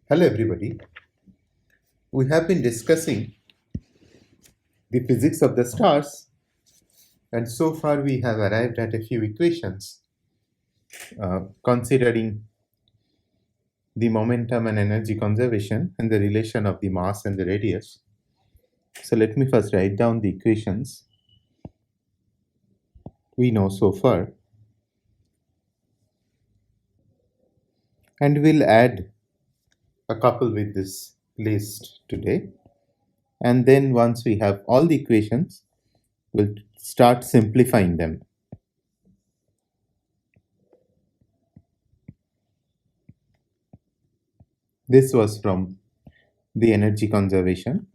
Hello, everybody. We have been discussing the physics of the stars, and so far we have arrived at a few equations considering the momentum and energy conservation and the relation of the mass and the radius. So, let me first write down the equations we know so far, and we'll add a couple with this list today. And then, once we have all the equations, we'll start simplifying them. This was from the energy conservation.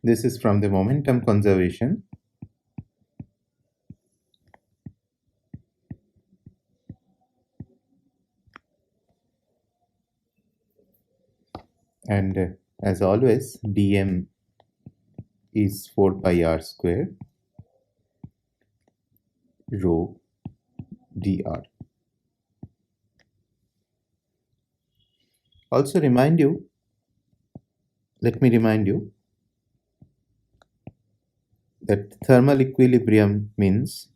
This is from the momentum conservation. And as always, dm is 4 pi r square rho dr. Also let me remind you that thermal equilibrium means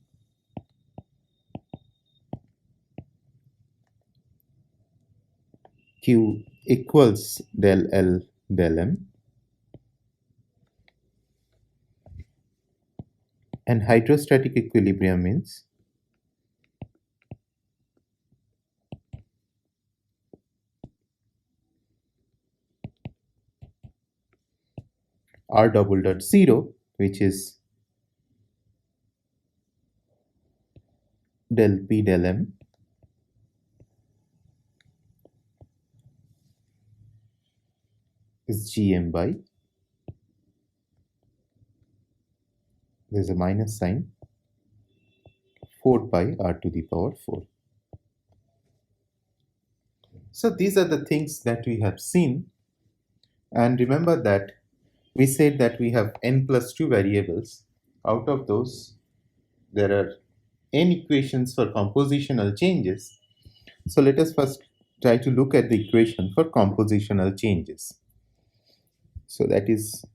Q equals del L del M, and hydrostatic equilibrium means R double dot 0, which is del P del M is Gm by, there's a minus sign, 4 pi r to the power 4. So these are the things that we have seen, and remember that we said that we have n plus 2 variables. Out of those, there are n equations for compositional changes. So let us first try to look at the equation for compositional changes. So that is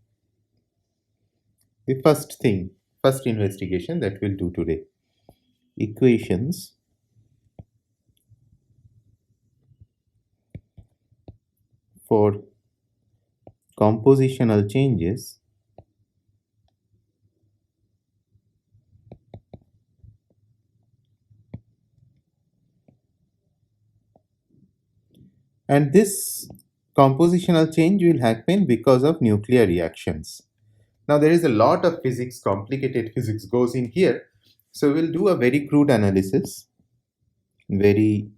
the first investigation that we'll do today. Equations for compositional changes and this compositional change will happen because of nuclear reactions. Now there is a lot of physics, complicated physics goes in here, so we'll do a very crude analysis, very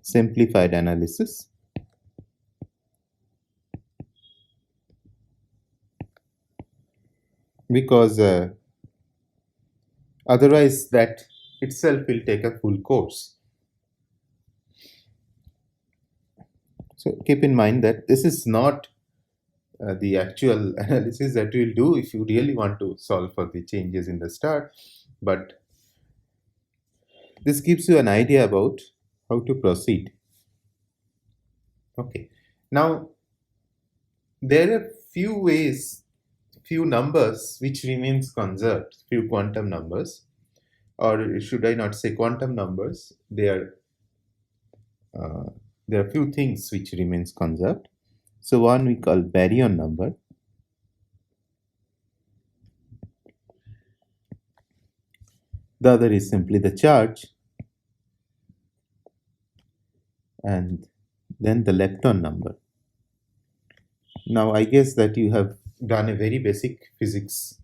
simplified analysis. Because otherwise that itself will take a full course. So keep in mind that this is not the actual analysis that we'll do if you really want to solve for the changes in the star, but this gives you an idea about how to proceed. Okay, now there are few numbers which remains conserved, few quantum numbers, or should I not say quantum numbers, there are few things which remains conserved. So one we call baryon number. The other is simply the charge, and then the lepton number. Now I guess that you have done a very basic physics,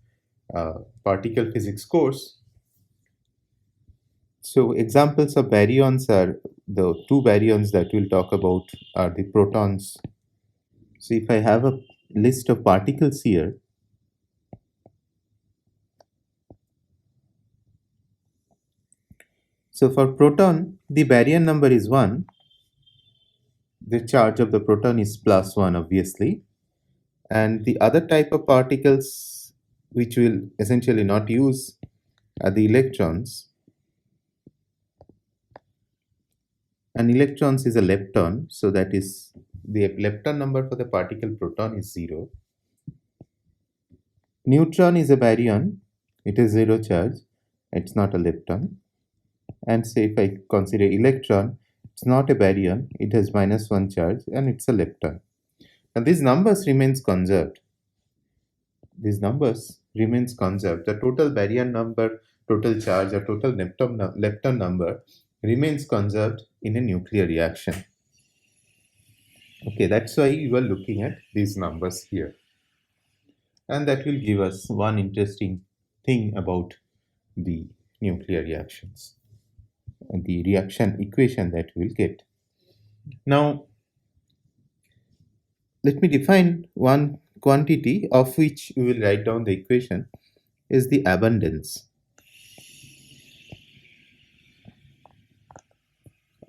particle physics course. So examples of baryons are, the two baryons that we'll talk about are the protons. So if I have a list of particles here, so for proton, the baryon number is 1. The charge of the proton is +1, obviously. And the other type of particles which will essentially not use the electrons. And electrons is a lepton, so that is the lepton number for the particle proton is 0. Neutron is a baryon, it is 0 charge, it's not a lepton. And say if I consider electron, it's not a baryon, it has -1 charge and it's a lepton. Now these numbers remains conserved. These numbers remains conserved. The total baryon number, total charge or total lepton number remains conserved in a nuclear reaction. Okay, that's why we were looking at these numbers here. And that will give us one interesting thing about the nuclear reactions and the reaction equation that we'll get. Now, let me define one quantity of which we will write down the equation is the abundance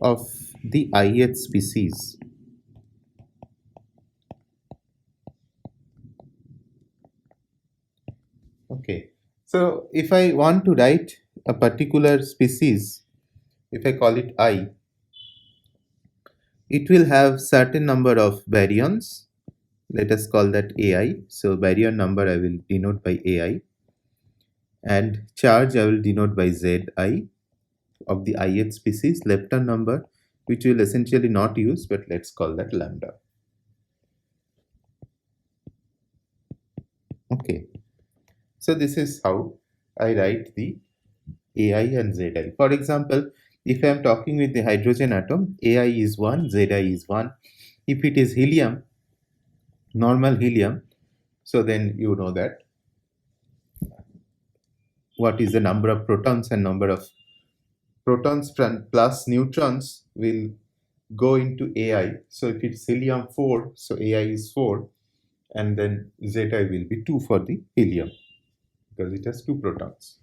of the ith species. Okay, so if I want to write a particular species, if I call it I, it will have certain number of baryons. Let us call that AI. So baryon number I will denote by AI, and charge I will denote by Zi of the ith species. Lepton number, which we will essentially not use, but let's call that lambda. Okay, so this is how I write the AI and Zi. For example, if I am talking with the hydrogen atom, AI is 1, Zi is 1. If it is helium, normal helium, so then you know that what is the number of protons and number of protons plus neutrons will go into AI. So if it's helium 4, so AI is 4, and then Zeta will be 2 for the helium because it has 2 protons.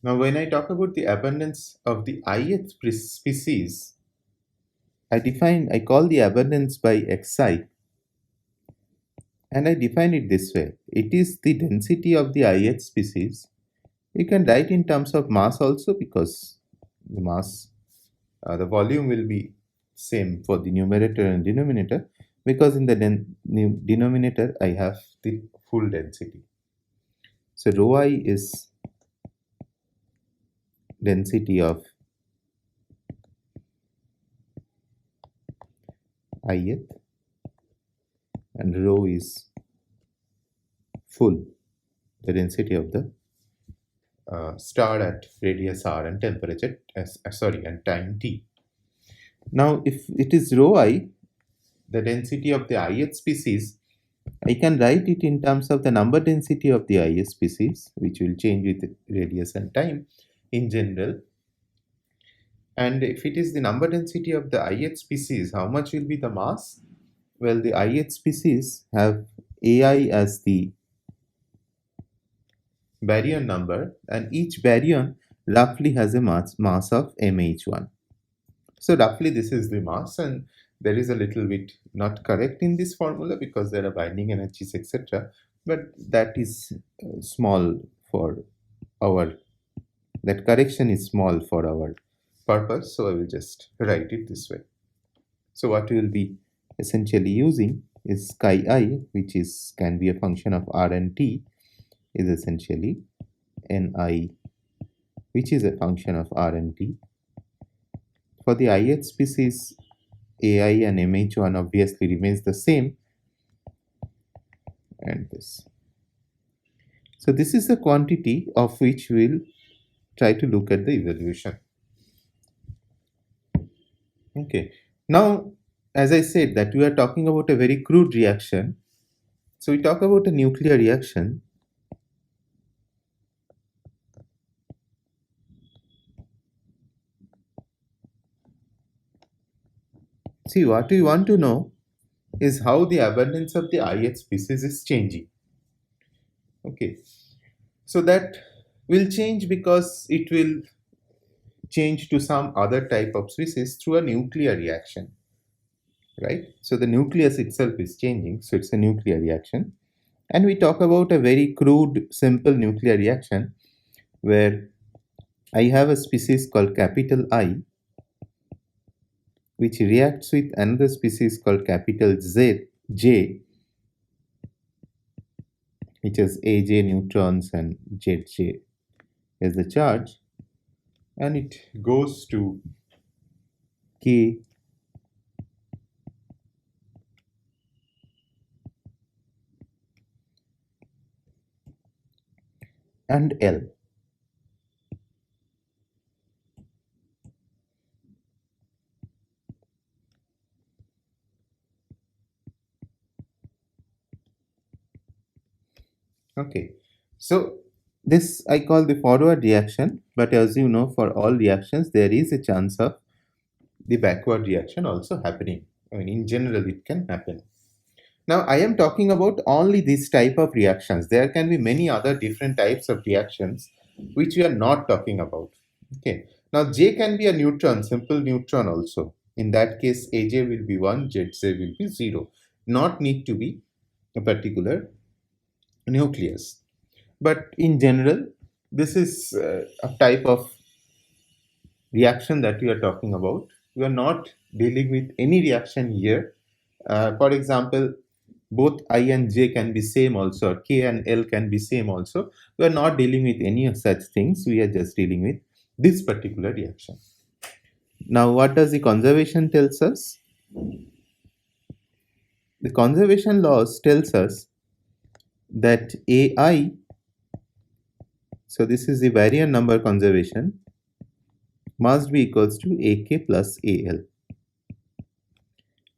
Now when I talk about the abundance of the ith species, I call the abundance by Xi, and I define it this way. It is the density of the ith species. You can write in terms of mass also, because the mass, the volume will be same for the numerator and denominator, because in the denominator I have the full density. So rho I is density of ith, and rho is full, the density of the star at radius r and temperature and time t. Now if it is rho I, the density of the ith species, I can write it in terms of the number density of the ith species, which will change with radius and time in general. And if it is the number density of the ith species, how much will be the mass? Well, the ith species have AI as the baryon number, and each baryon roughly has a mass of mh1. So roughly this is the mass, and there is a little bit not correct in this formula because there are binding energies, etc. But that is small for our, that correction is small for our purpose, so I will just write it this way. So what we will be essentially using is chi I, which is can be a function of r and t, is essentially ni, which is a function of r and t. For the ith species, AI and mh1 obviously remains the same, and this. So this is the quantity of which we will try to look at the evolution. Okay, now as I said that we are talking about a very crude reaction, so we talk about a nuclear reaction. See, what we want to know is how the abundance of the ith species is changing. Okay, so that will change because it will change to some other type of species through a nuclear reaction, right? So the nucleus itself is changing, so it's a nuclear reaction. And we talk about a very crude, simple nuclear reaction where I have a species called capital I, which reacts with another species called capital J, which has AJ neutrons and ZJ as the charge, and it goes to K and L. Okay, so this I call the forward reaction, but as you know, for all reactions, there is a chance of the backward reaction also happening. I mean, in general, it can happen. Now, I am talking about only this type of reactions. There can be many other different types of reactions which we are not talking about. Okay. Now, J can be a neutron, simple neutron also. In that case, AJ will be 1, ZJ will be 0. Not need to be a particular nucleus. But in general, this is a type of reaction that we are talking about. We are not dealing with any reaction here. For example, both I and J can be same also, or K and L can be same also. We are not dealing with any of such things. We are just dealing with this particular reaction. Now, what does the conservation tells us? The conservation laws tells us that AI, so this is the barrier number conservation, must be equals to AK plus AL.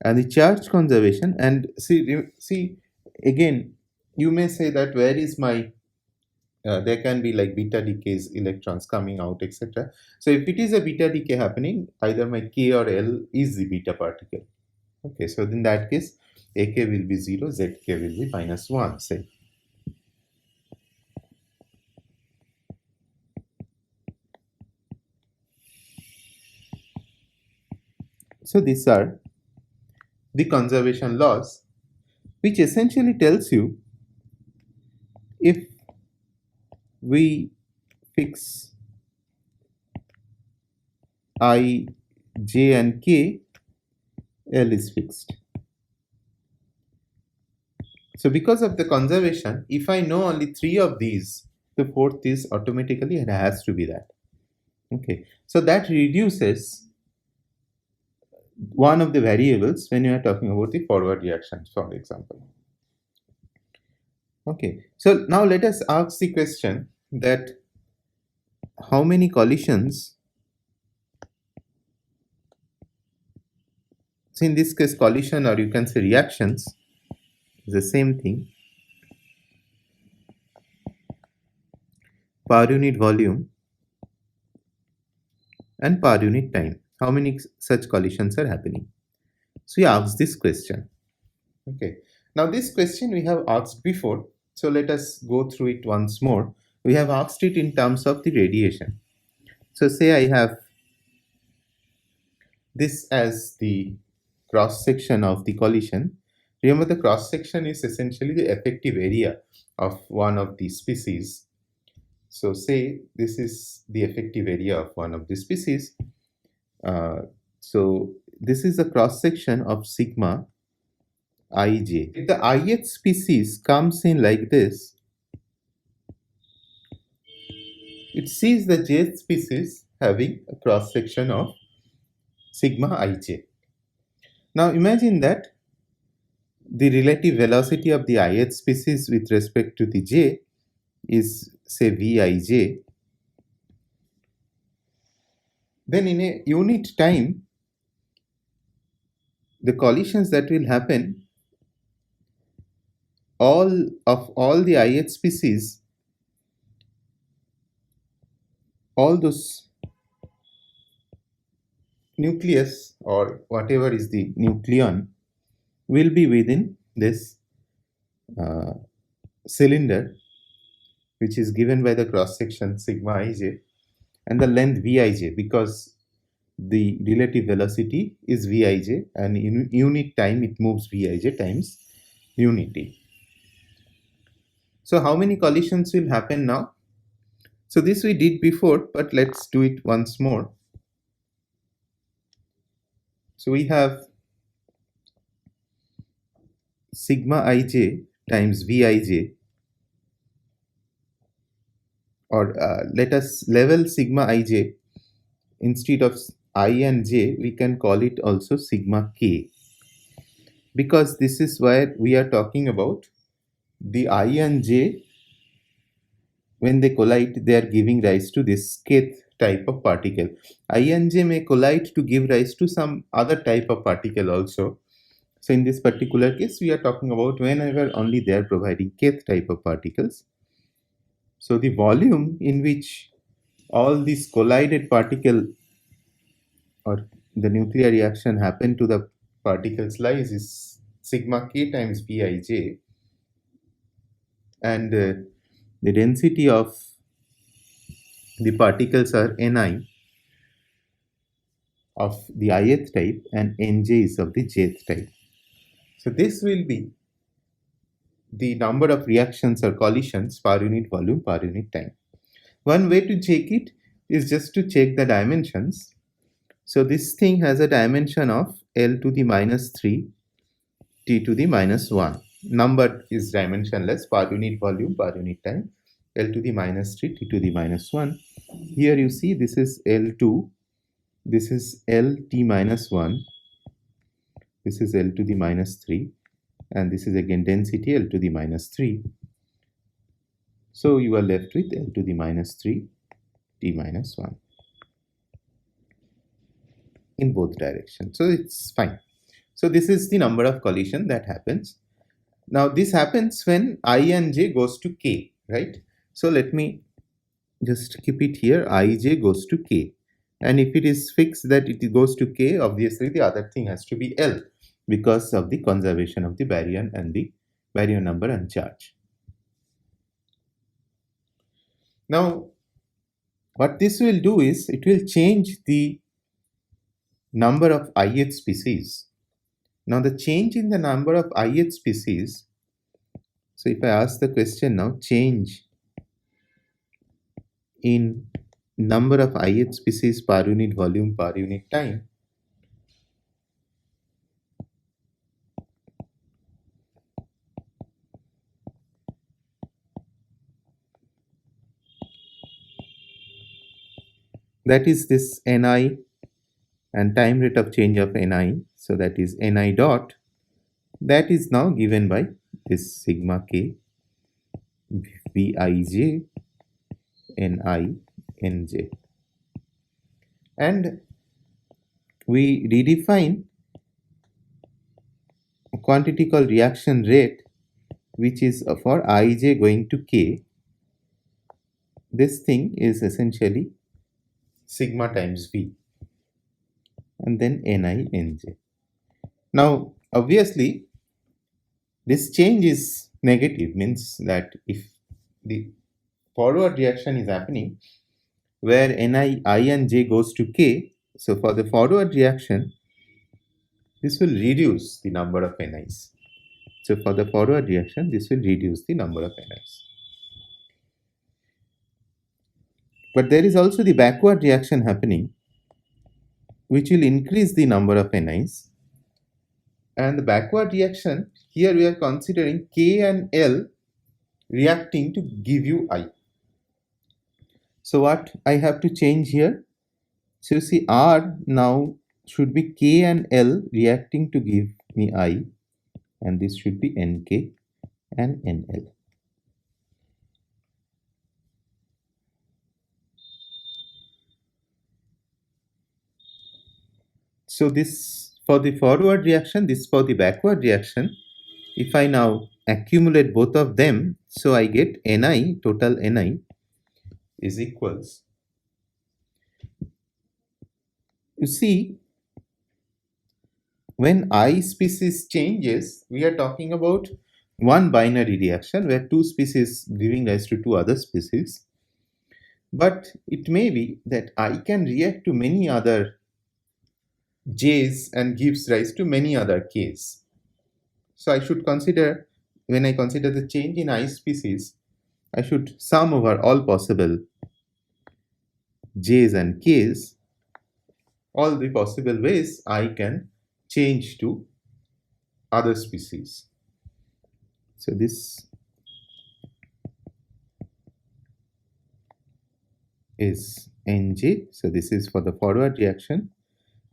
And the charge conservation, and see again, you may say that where is my there can be like beta decays, electrons coming out, etc. So if it is a beta decay happening, either my K or L is the beta particle. Okay, so in that case, AK will be 0, ZK will be minus 1, say. So these are the conservation laws, which essentially tells you if we fix I, J and K, L is fixed. So because of the conservation, if I know only 3 of these, the fourth is automatically, it has to be that. Okay, so that reduces one of the variables when you are talking about the forward reactions, for example. Okay, so now let us ask the question that how many collisions, so in this case collision, or you can say reactions, is the same thing, per unit volume and per unit time. How many such collisions are happening? So we ask this question. Okay, now this question we have asked before, so let us go through it once more. We have asked it in terms of the radiation. So say I have this as the cross section of the collision. Remember, the cross section is essentially the effective area of one of the species. So say this is the effective area of one of the species. So this is the cross section of sigma ij. If the ith species comes in like this, it sees the jth species having a cross section of sigma ij. Now imagine that the relative velocity of the ith species with respect to the j is, say, Vij. Then in a unit time, the collisions that will happen, all the ith species, all those nucleus or whatever is the nucleon will be within this cylinder, which is given by the cross section sigma ij and the length Vij, because the relative velocity is Vij, and in unit time it moves Vij times unit t. So how many collisions will happen now? So this we did before, but let's do it once more. So we have sigma ij times Vij, or let us level sigma ij. Instead of I and j, we can call it also sigma k, because this is where we are talking about the I and j. When they collide, they are giving rise to this kth type of particle. I and j may collide to give rise to some other type of particle also. So in this particular case, we are talking about whenever only they are providing kth type of particles. So the volume in which all these collided particle or the nuclear reaction happen to the particles lies is sigma k times Vij, and the density of the particles are Ni of the ith type and Nj is of the jth type. So this will be the number of reactions or collisions per unit volume per unit time. One way to check it is just to check the dimensions. So this thing has a dimension of L to the minus 3 T to the minus 1. Number is dimensionless per unit volume per unit time. L to the minus 3 T to the minus 1. Here you see this is L2, this is LT minus 1, this is L to the minus 3, and this is again density L to the minus 3. So you are left with L to the minus 3 T minus 1 in both directions. So it's fine. So this is the number of collision that happens. Now this happens when I and j goes to k, right? So let me just keep it here. Ij goes to k. And if it is fixed that it goes to k, obviously the other thing has to be L, because of the conservation of the baryon and the baryon number and charge. Now, what this will do is it will change the number of ith species. Now, the change in the number of ith species, so if I ask the question now, change in number of ith species per unit volume per unit time, that is this Ni and time rate of change of Ni, so that is Ni dot, that is now given by this sigma k Vij Ni Nj. And we redefine a quantity called reaction rate, which is for Ij going to k. This thing is essentially sigma times V, and then Ni Nj. Now, obviously, this change is negative, means that if the forward reaction is happening where Ni, I and j goes to k, so for the forward reaction, this will reduce the number of Ni's. So for the forward reaction, this will reduce the number of Ni's. But there is also the backward reaction happening, which will increase the number of Ni's. And the backward reaction, here we are considering K and L reacting to give you I. So what I have to change here? So you see R now should be K and L reacting to give me I, and this should be Nk and Nl. So this for the forward reaction, this for the backward reaction. If I now accumulate both of them, so I get Ni, total Ni is equals. You see, when I species changes, we are talking about one binary reaction where two species giving rise to two other species. But it may be that I can react to many other j's and gives rise to many other k's. So I should consider, when I consider the change in I species, I should sum over all possible j's and k's, all the possible ways I can change to other species. So this is Nj. So this is for the forward reaction.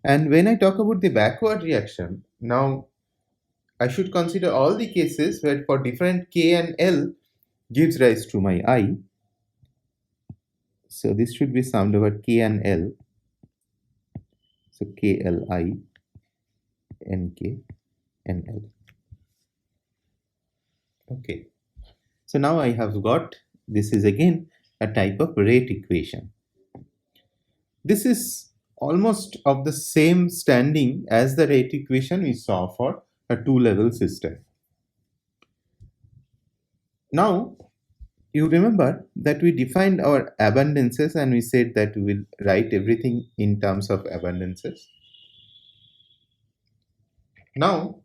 And when I talk about the backward reaction, now I should consider all the cases where for different K and L gives rise to my I. So this should be summed over K and L. So KLI, NK, NL. Okay. So now I have got, this is again a type of rate equation. This is almost of the same standing as the rate equation we saw for a two-level system. Now, you remember that we defined our abundances and we said that we will write everything in terms of abundances. Now,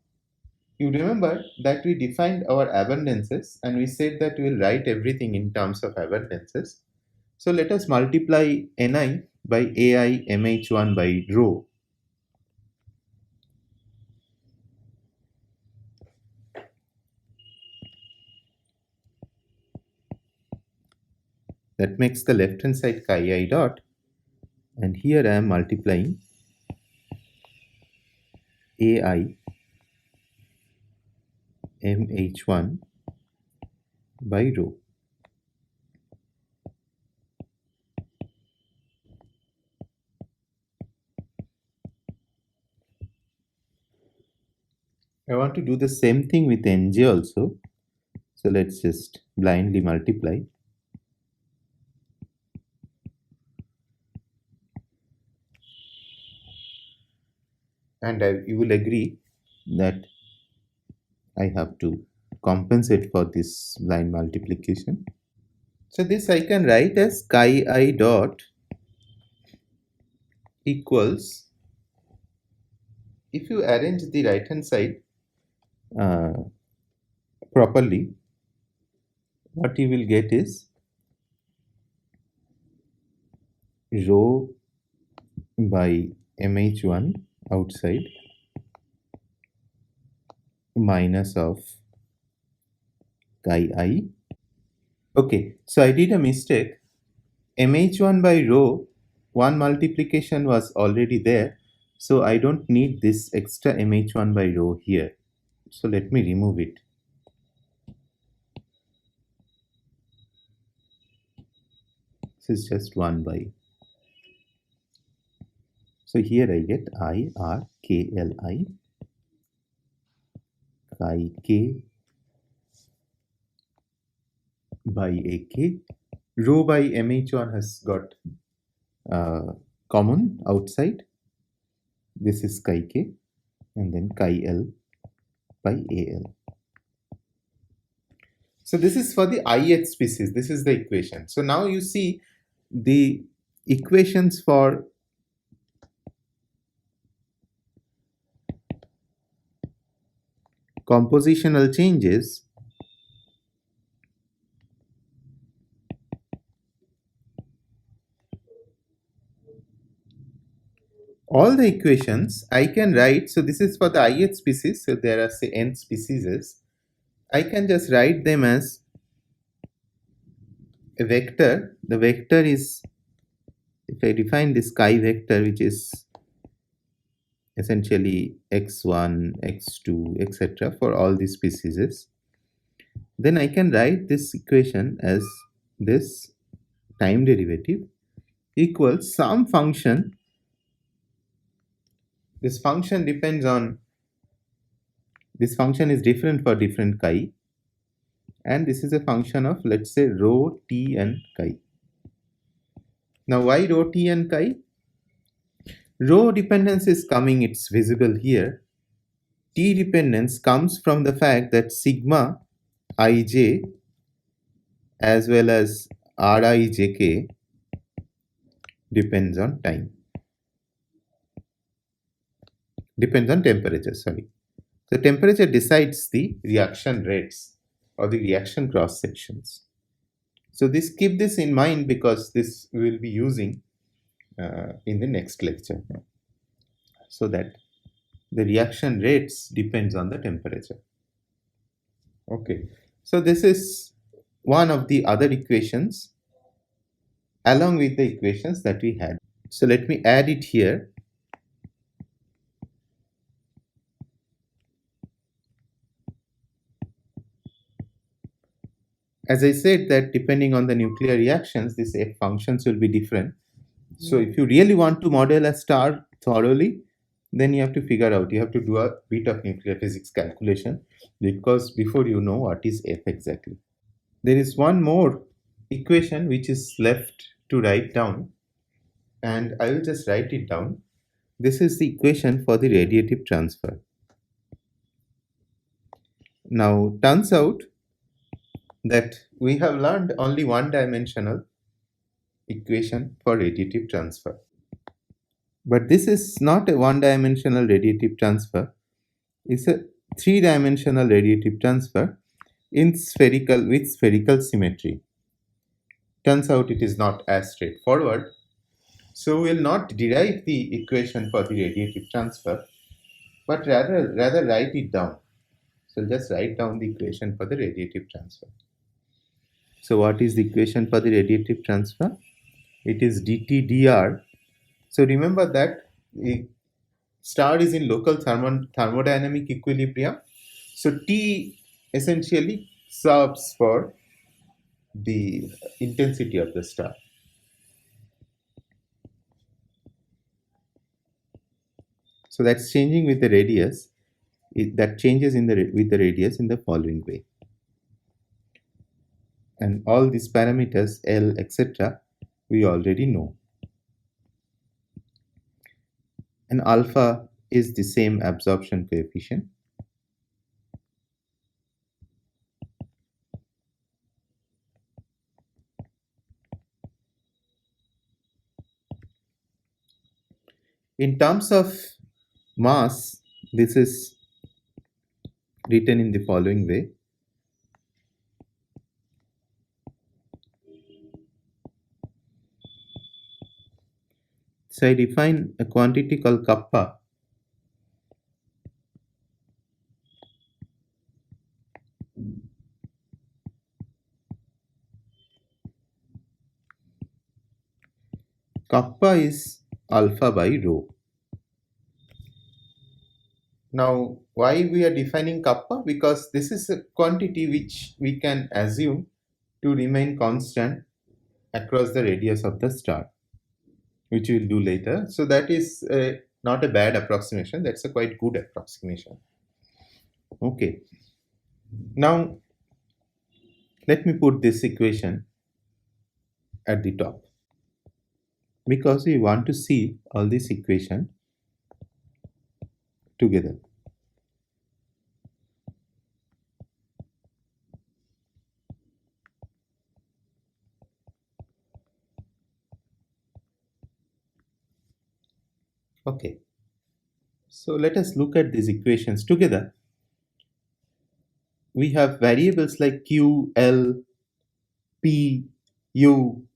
you remember that we defined our abundances and we said that we will write everything in terms of abundances. So let us multiply Ni by Ai mh1 by rho. That makes the left hand side chi I dot, and here I am multiplying Ai mh1 by rho. I want to do the same thing with Nj also. So let's just blindly multiply. And you will agree that I have to compensate for this blind multiplication. So this I can write as chi I dot equals, if you arrange the right hand side properly, what you will get is rho by mh1 outside minus of chi I. Okay, so I did a mistake. mh1 by rho, one multiplication was already there, so I don't need this extra mh1 by rho here. So let me remove it. This is just 1 by. So here I get I R K L I chi k by AK. Rho by mh1 has got common outside. This is chi k and then chi L by AL. So this is for the ith species. This is the equation. So now you see the equations for compositional changes. All the equations I can write. So this is for the ith species. So there are say n species. I can just write them as a vector. The vector is, if I define this chi vector, which is essentially x1, x2, etc. for all these species, then I can write this equation as this time derivative equals some function. This function depends on, this function is different for different chi, and this is a function of, let's say, rho t and chi. Now why rho t and chi? Rho dependence is coming, it's visible here. T dependence comes from the fact that sigma ij as well as rijk depends on time. depends on temperature, sorry. So temperature decides the reaction rates or the reaction cross sections. So this, keep this in mind because this we will be using in the next lecture. So that the reaction rates depends on the temperature. Okay, so this is one of the other equations along with the equations that we had. So let me add it here. As I said that depending on the nuclear reactions, these F functions will be different. So if you really want to model a star thoroughly, then you have to figure out, you have to do a bit of nuclear physics calculation because before you know what is F exactly. There is one more equation which is left to write down, and I will just write it down. This is the equation for the radiative transfer. Now, turns out that we have learned only one-dimensional equation for radiative transfer. But this is not a one-dimensional radiative transfer. It's a three-dimensional radiative transfer in spherical with spherical symmetry. Turns out it is not as straightforward. So we'll not derive the equation for the radiative transfer, but rather write it down. So just write down the equation for the radiative transfer. So what is the equation for the radiative transfer? It is dt dr. So remember that the star is in local thermodynamic equilibrium. So T essentially serves for the intensity of the star. So that's changing with the radius. That changes with the radius in the following way. And all these parameters, L, etc., we already know. And alpha is the same absorption coefficient. In terms of mass, this is written in the following way. So I define a quantity called kappa . Kappa is alpha by rho. Now, why we are defining kappa? Because this is a quantity which we can assume to remain constant across the radius of the star, which we'll do later. So that is not a bad approximation. That's a quite good approximation. Okay. Now, let me put this equation at the top because we want to see all this equation together. Okay. So let us look at these equations together. We have variables like Q, L, P, U,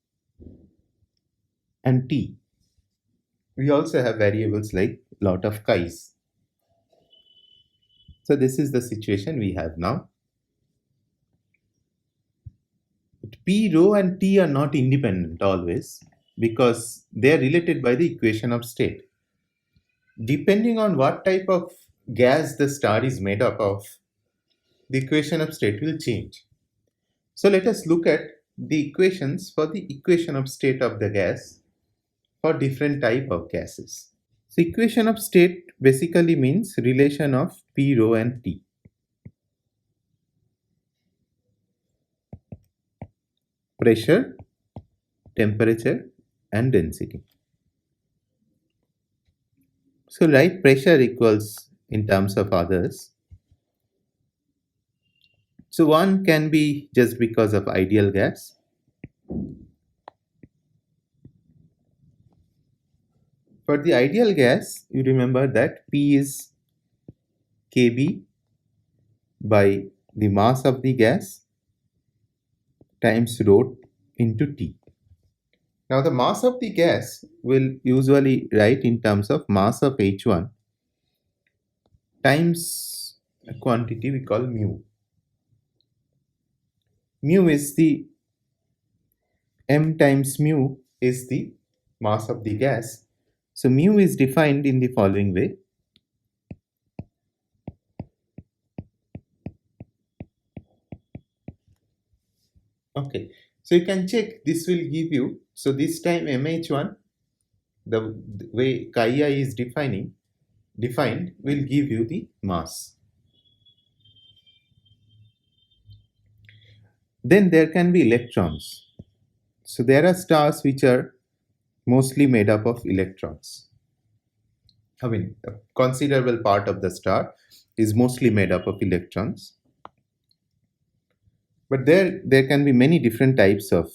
and T. We also have variables like lot of chi's. So this is the situation we have now. But P, rho, and T are not independent always because they are related by the equation of state. Depending on what type of gas the star is made up of, the equation of state will change. So let us look at the equations for the equation of state of the gas for different type of gases. So equation of state basically means relation of P, rho, and T. Pressure, temperature, and density. So write pressure equals in terms of others. So one can be just because of ideal gas. For the ideal gas, you remember that P is Kb by the mass of the gas times rho into T. Now the mass of the gas will usually write in terms of mass of H1 times a quantity we call mu. Mu is the m times mu is the mass of the gas. So mu is defined in the following way. Okay, so you can check, this will give you, so this time mh1, the way chi I is defined will give you the mass. Then there can be electrons. So there are stars which are mostly made up of electrons. I mean, a considerable part of the star is mostly made up of electrons. But there can be many different types of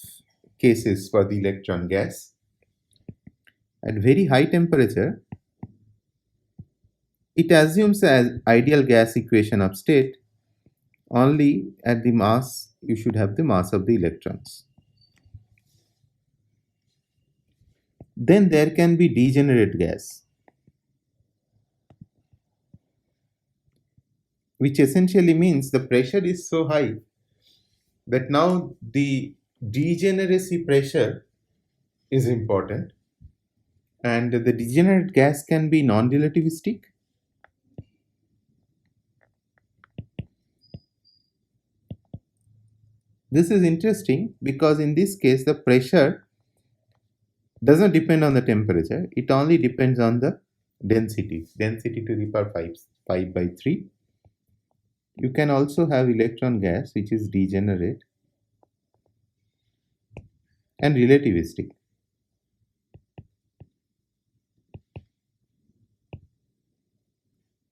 cases for the electron gas. At very high temperature, it assumes an ideal gas equation of state. Only at the mass, you should have the mass of the electrons. Then there can be degenerate gas, which essentially means the pressure is so high that now the degeneracy pressure is important, and the degenerate gas can be non-relativistic. This is interesting because in this case the pressure doesn't depend on the temperature, it only depends on the density to the power 5 by 3. You can also have electron gas which is degenerate and relativistic.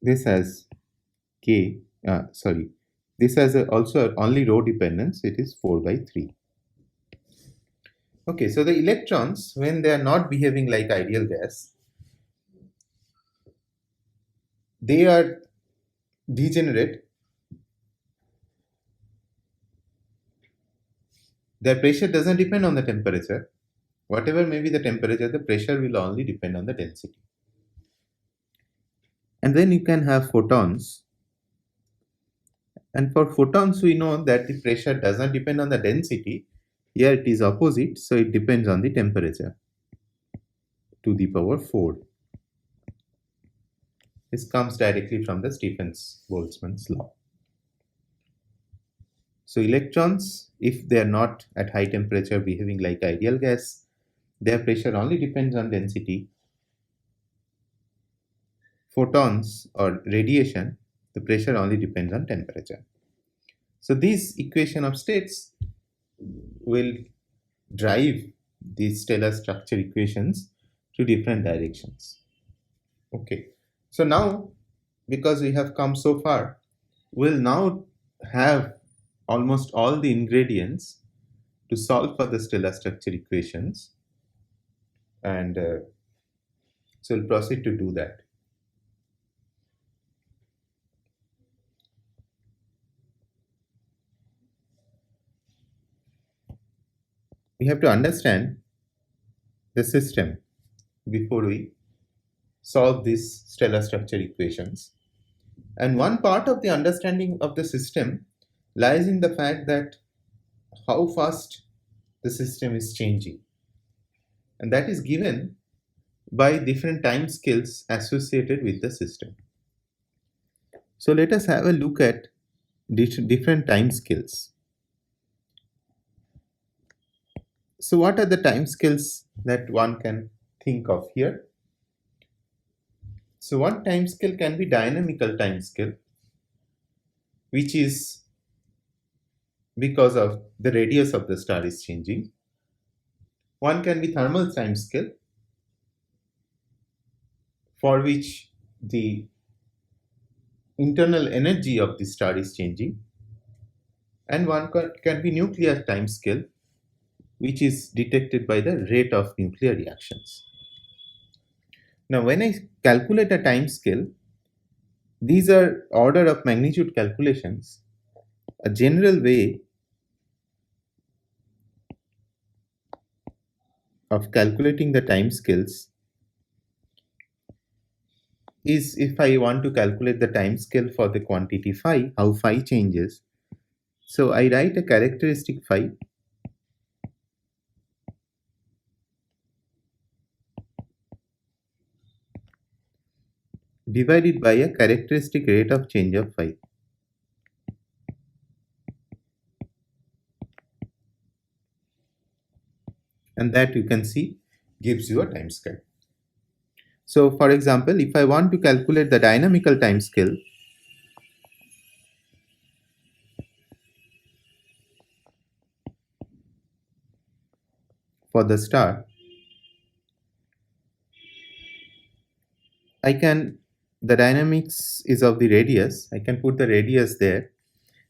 This has this has also only rho dependence, it is 4 by 3. Okay, so the electrons, when they are not behaving like ideal gas, they are degenerate. Their pressure doesn't depend on the temperature. Whatever may be the temperature, the pressure will only depend on the density. And then you can have photons. And for photons, we know that the pressure doesn't depend on the density. Here it is opposite, so it depends on the temperature to the power 4. This comes directly from the Stephens-Boltzmann's law. So electrons, if they are not at high temperature behaving like ideal gas, their pressure only depends on density. Photons or radiation, the pressure only depends on temperature. So this equation of states will drive these stellar structure equations to different directions. Okay, so now because we have come so far, we'll now have almost all the ingredients to solve for the stellar structure equations, and so we'll proceed to do that. We have to understand the system before we solve these stellar structure equations. And one part of the understanding of the system lies in the fact that how fast the system is changing. And that is given by different time scales associated with the system. So let us have a look at different time scales. So what are the time scales that one can think of here? So one time scale can be dynamical time scale, which is because of the radius of the star is changing. One can be thermal time scale, for which the internal energy of the star is changing. And one can be nuclear time scale, which is detected by the rate of nuclear reactions. Now when I calculate a time scale, these are order of magnitude calculations. A general way of calculating the time scales is, if I want to calculate the time scale for the quantity phi, how phi changes. So I write a characteristic phi divided by a characteristic rate of change of phi. And that, you can see, gives you a time scale. So for example, if I want to calculate the dynamical time scale, for the star, the dynamics is of the radius. I can put the radius there.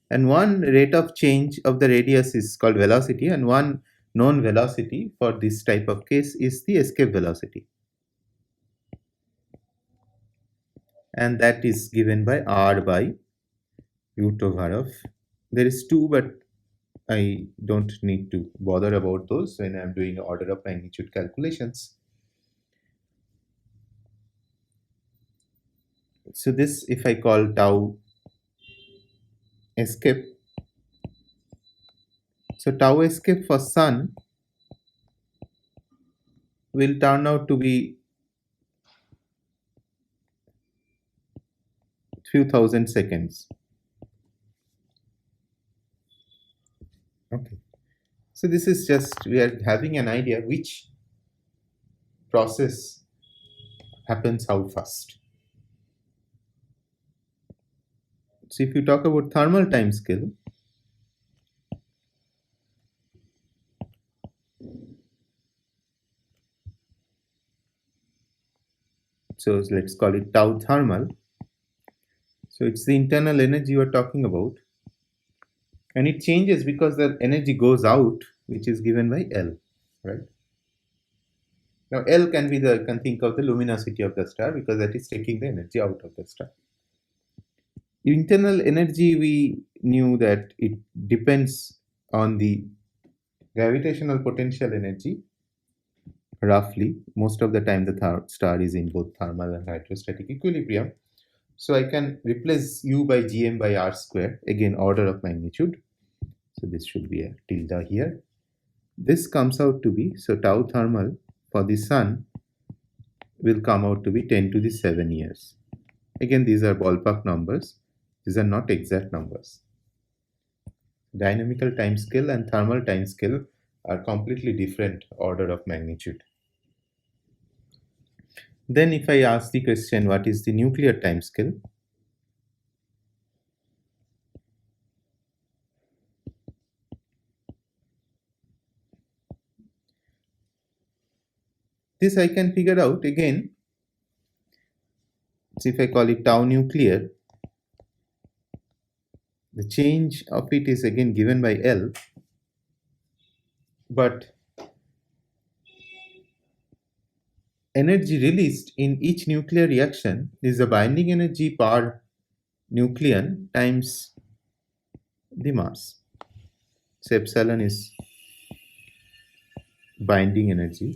And one rate of change of the radius is called velocity, and one known velocity for this type of case is the escape velocity. And that is given by r by root over of. There is 2, but I don't need to bother about those when I'm doing order of magnitude calculations. So this, if I call tau escape, so tau escape for sun will turn out to be few thousand seconds. Okay, so this is just, we are having an idea which process happens how fast. So if you talk about thermal time scale, so let's call it tau thermal. So it's the internal energy you are talking about, and it changes because the energy goes out, which is given by L, right? Now L can think of the luminosity of the star, because that is taking the energy out of the star. Internal energy, we knew that it depends on the gravitational potential energy. Roughly, most of the time the star is in both thermal and hydrostatic equilibrium. So I can replace U by Gm by R square, again order of magnitude. So this should be a tilde here. This comes out to be, so tau thermal for the sun will come out to be 10 to the 7 years. Again, these are ballpark numbers. These are not exact numbers. Dynamical time scale and thermal time scale are completely different order of magnitude. Then if I ask the question, what is the nuclear time scale? This I can figure out again. So if I call it tau nuclear, the change of it is again given by L, but energy released in each nuclear reaction is the binding energy per nucleon times the mass. So epsilon is binding energy.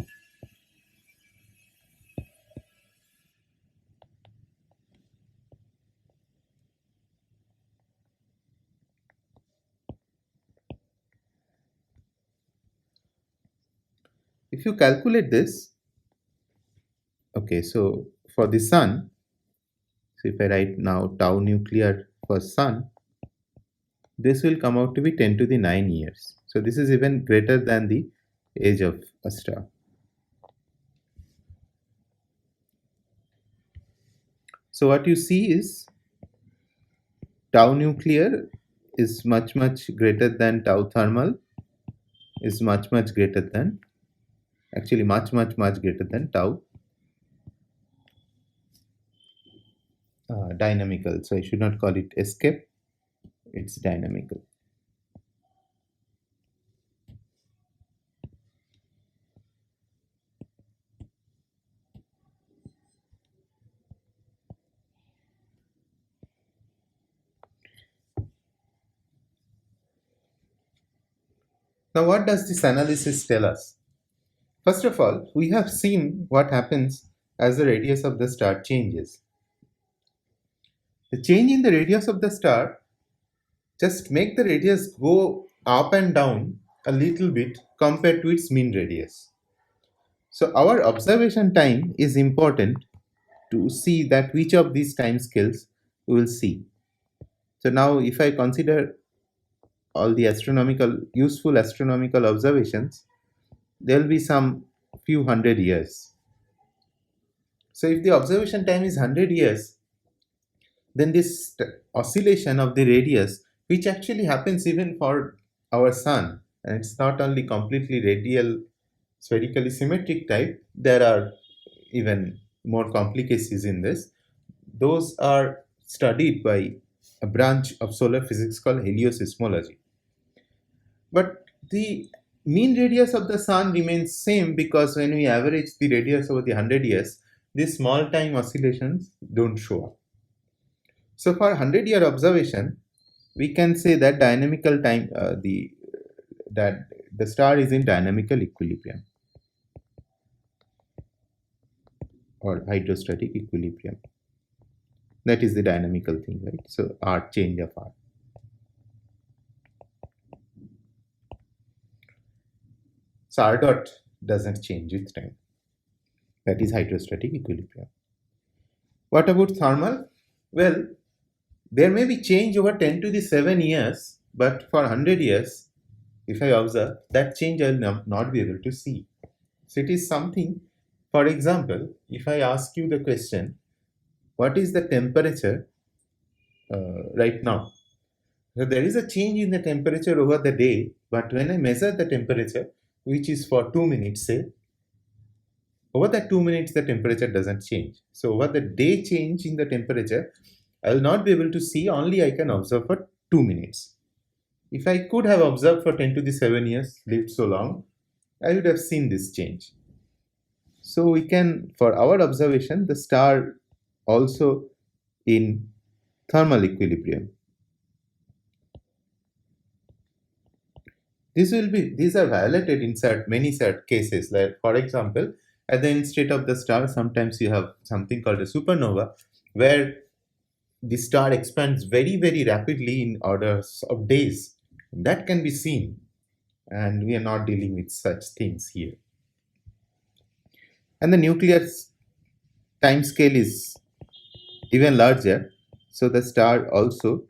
If you calculate this, okay, so for the sun, so if I write now tau nuclear for sun, this will come out to be 10 to the 9 years. So this is even greater than the age of a star. So what you see is tau nuclear is much greater than tau thermal, is much greater than, actually much greater than tau dynamical. So I should not call it escape, it's dynamical. Now, what does this analysis tell us? First of all, we have seen what happens as the radius of the star changes. The change in the radius of the star just make the radius go up and down a little bit compared to its mean radius. So our observation time is important to see that which of these time scales we will see. So now if I consider all the useful astronomical observations, there will be some few hundred years. So if the observation time is 100 years, then this oscillation of the radius, which actually happens even for our sun, and it's not only completely radial, spherically symmetric type, there are even more complications in this. Those are studied by a branch of solar physics called heliosismology. But the mean radius of the sun remains same because when we average the radius over the 100 years, these small time oscillations don't show up. So for 100-year observation, we can say that dynamical time that the star is in dynamical equilibrium or hydrostatic equilibrium. That is the dynamical thing, right? So R, change of R. So R dot doesn't change with time. That is hydrostatic equilibrium. What about thermal? Well, there may be change over 10 to the 7 years, but for 100 years, if I observe, that change I will not be able to see. So it is something, for example, if I ask you the question, what is the temperature right now? So there is a change in the temperature over the day, but when I measure the temperature, which is for 2 minutes, say, over that 2 minutes, the temperature doesn't change. So over the day change in the temperature, I will not be able to see, only I can observe for 2 minutes. If I could have observed for 10 to the 7 years, lived so long, I would have seen this change. So we can, for our observation, the star also in thermal equilibrium. These are violated in many cases. Like for example, at the end state of the star, sometimes you have something called a supernova, where the star expands very, very rapidly in orders of days. That can be seen, and we are not dealing with such things here. And the nuclear time scale is even larger, so the star also,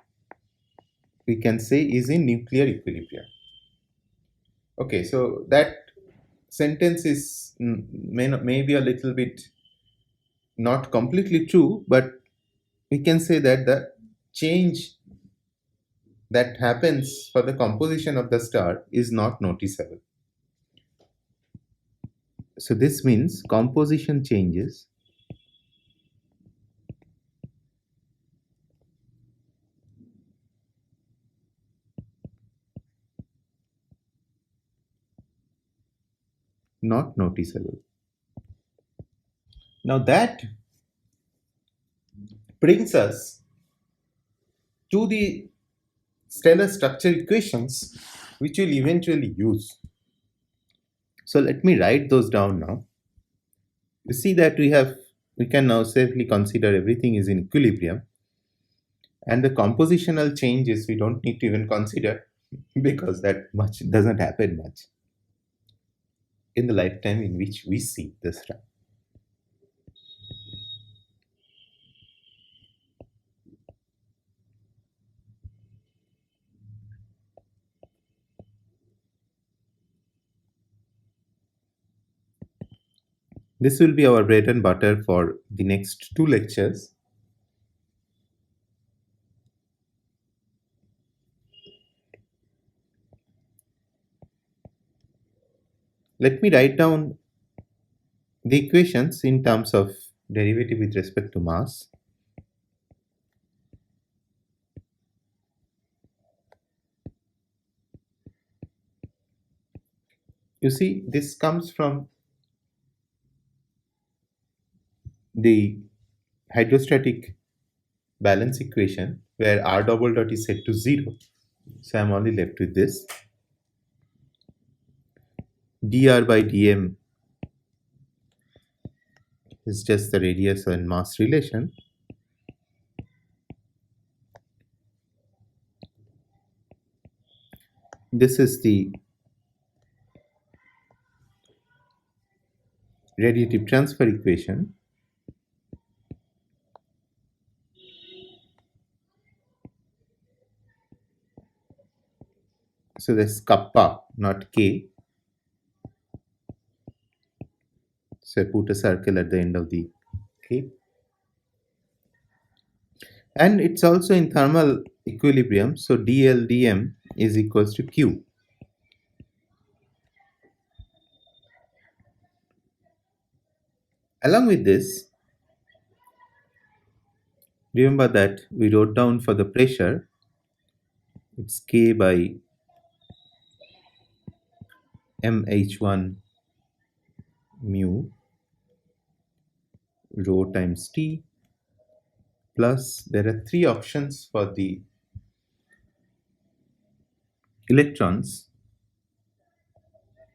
we can say, is in nuclear equilibrium. Okay, so that sentence is may be a little bit not completely true, but we can say that the change that happens for the composition of the star is not noticeable. So this means composition changes not noticeable. Now that brings us to the stellar structure equations which we'll eventually use. So let me write those down now. You see that we can now safely consider everything is in equilibrium, and the compositional changes we don't need to even consider because that much doesn't happen much in the lifetime in which we see the star. This will be our bread and butter for the next 2 lectures. Let me write down the equations in terms of derivative with respect to mass. You see, this comes from the hydrostatic balance equation where R double dot is set to 0. So I'm only left with this. dr by dm is just the radius and mass relation. This is the radiative transfer equation. So that's kappa, not k. So I put a circle at the end of the k. And it's also in thermal equilibrium. So dl dm is equals to q. Along with this, remember that we wrote down for the pressure, it's k by mh1 mu rho times T, plus there are three options for the electrons,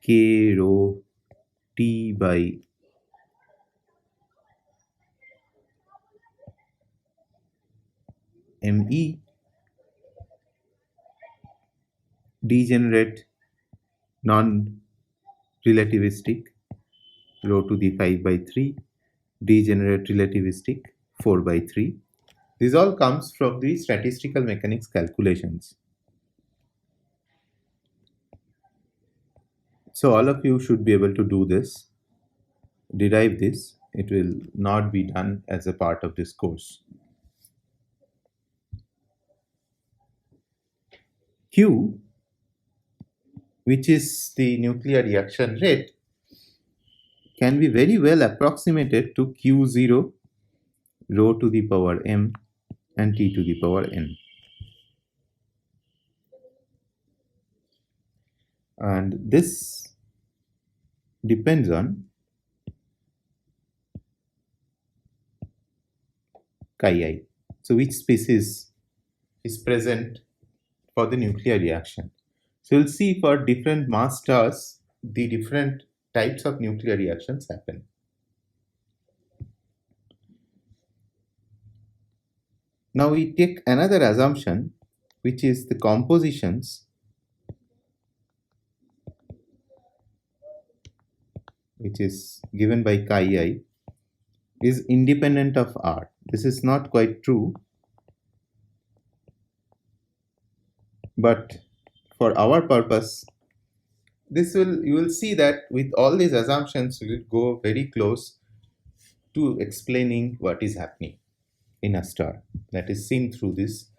k rho T by me, degenerate non-relativistic rho to the 5 by 3, degenerate relativistic 4 by 3. This all comes from the statistical mechanics calculations. So all of you should be able to do this, derive this. It will not be done as a part of this course. Q, which is the nuclear reaction rate, can be very well approximated to Q0 rho to the power m and T to the power n. And this depends on chi I. So which species is present for the nuclear reaction. So we'll see for different mass stars, the different types of nuclear reactions happen. Now we take another assumption, which is the compositions which is given by chi I is independent of R. This is not quite true, but for our purpose, you will see that with all these assumptions, we will go very close to explaining what is happening in a star, that is seen through this,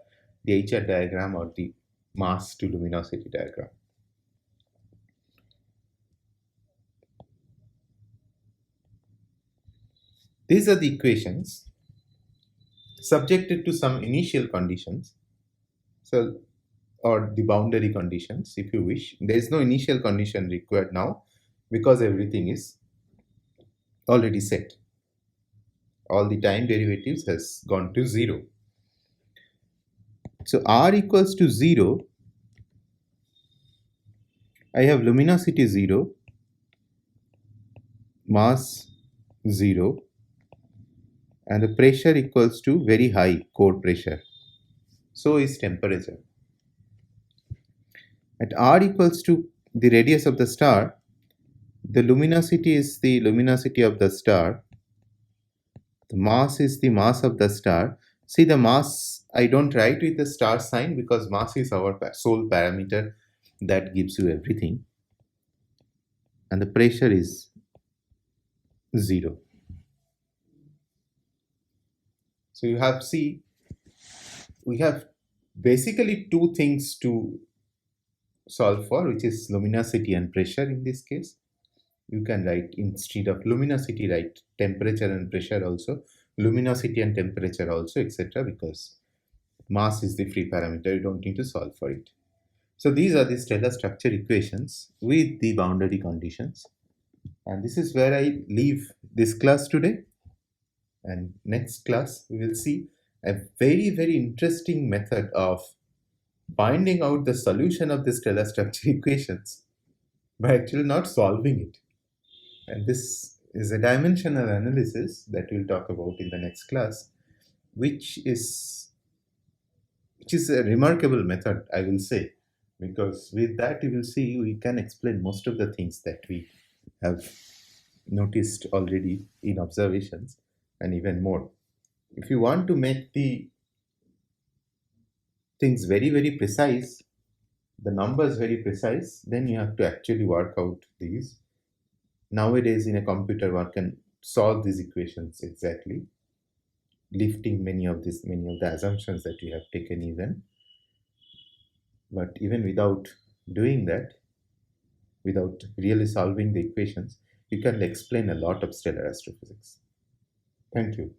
the HR diagram or the mass to luminosity diagram. These are the equations subjected to some initial conditions, so or the boundary conditions if you wish. There is no initial condition required now because everything is already set. All the time derivatives has gone to 0. So R equals to 0. I have luminosity 0, mass 0, and the pressure equals to very high core pressure. So is temperature. At R equals to the radius of the star, the luminosity is the luminosity of the star. The mass is the mass of the star. See, the mass, I don't write with the star sign because mass is our sole parameter that gives you everything. And the pressure is 0. So you have, see, we have basically two things to solve for, which is luminosity and pressure in this case. You can write, instead of luminosity, write temperature and pressure also, luminosity and temperature also, etc., because mass is the free parameter, you don't need to solve for it. So these are the stellar structure equations with the boundary conditions. And this is where I leave this class today. And next class, we will see a very, very interesting method of finding out the solution of the stellar structure equations by actually not solving it. And this is a dimensional analysis that we'll talk about in the next class, which is which is a remarkable method, I will say, because with that you will see we can explain most of the things that we have noticed already in observations and even more. If you want to make the things very, very precise, the numbers very precise, then you have to actually work out these. Nowadays, in a computer, one can solve these equations exactly, lifting many of the assumptions that you have taken even. But even without doing that, without really solving the equations, you can explain a lot of stellar astrophysics. Thank you.